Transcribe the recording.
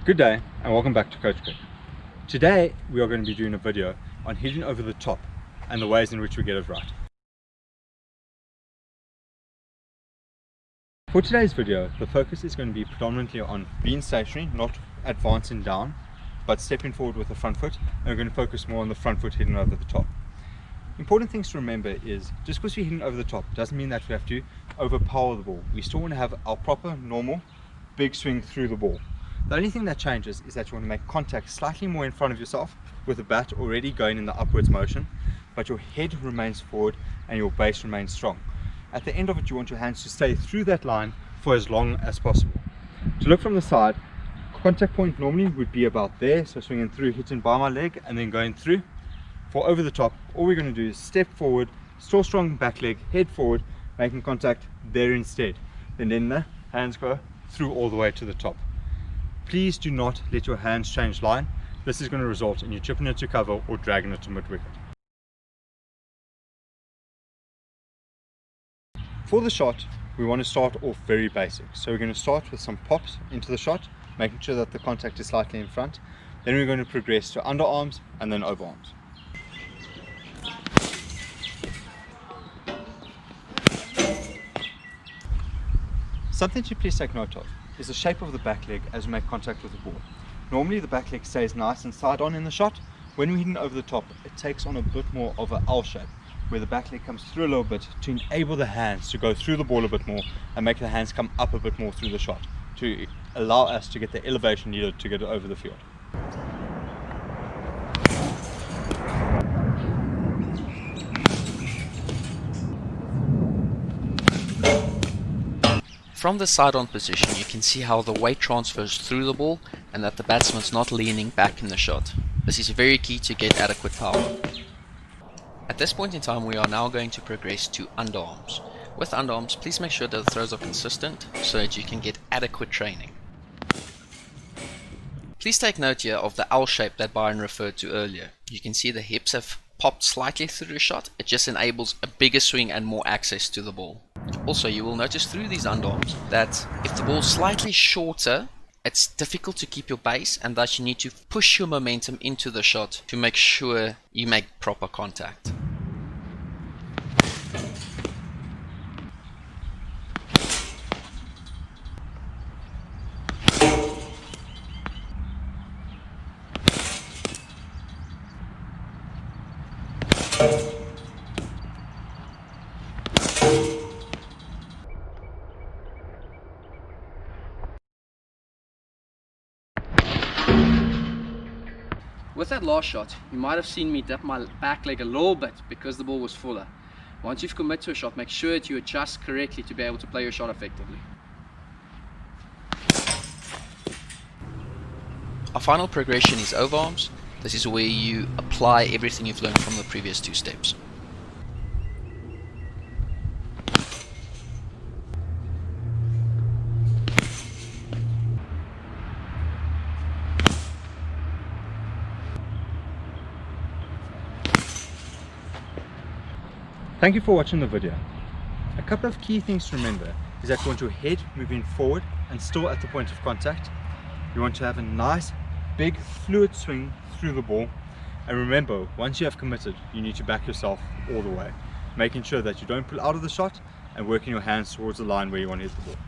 Good day and welcome back to Coach Crick. Today we are going to be doing a video on hitting over the top and the ways in which we get it right. For today's video, the focus is going to be predominantly on being stationary, not advancing down, but stepping forward with the front foot, and we're going to focus more on the front foot hitting over the top. Important things to remember is just because we're hitting over the top doesn't mean that we have to overpower the ball. We still want to have our proper, normal, big swing through the ball. The only thing that changes is that you want to make contact slightly more in front of yourself with the bat already going in the upwards motion, but your head remains forward and your base remains strong. At the end of it, you want your hands to stay through that line for as long as possible. To look from the side, contact point normally would be about there, so swinging through, hitting by my leg and then going through. For over the top, all we're going to do is step forward, still strong back leg, head forward, making contact there instead. Then the hands go through all the way to the top. Please do not let your hands change line. This is going to result in you chipping it to cover or dragging it to mid-wicket. For the shot, we want to start off very basic. So we're going to start with some pops into the shot, making sure that the contact is slightly in front. Then we're going to progress to underarms and then overarms. Something to please take note of is the shape of the back leg as we make contact with the ball. Normally the back leg stays nice and side on in the shot. When we're hitting over the top, it takes on a bit more of an L shape, where the back leg comes through a little bit to enable the hands to go through the ball a bit more and make the hands come up a bit more through the shot to allow us to get the elevation needed to get it over the field. From the side-on position, you can see how the weight transfers through the ball and that the batsman's not leaning back in the shot. This is very key to get adequate power. At this point in time, we are now going to progress to underarms. With underarms, please make sure that the throws are consistent so that you can get adequate training. Please take note here of the L shape that Byron referred to earlier. You can see the hips have popped slightly through the shot. It just enables a bigger swing and more access to the ball. Also, you will notice through these underarms that if the ball's slightly shorter, it's difficult to keep your base, and thus you need to push your momentum into the shot to make sure you make proper contact. With that last shot, you might have seen me dip my back leg a little bit because the ball was fuller. Once you've committed to a shot, make sure that you adjust correctly to be able to play your shot effectively. Our final progression is overarms. This is where you apply everything you've learned from the previous two steps. Thank you for watching the video. A couple of key things to remember is that you want your head moving forward and still at the point of contact. You want to have a nice, big, fluid swing through the ball. And remember, once you have committed, you need to back yourself all the way, making sure that you don't pull out of the shot and working your hands towards the line where you want to hit the ball.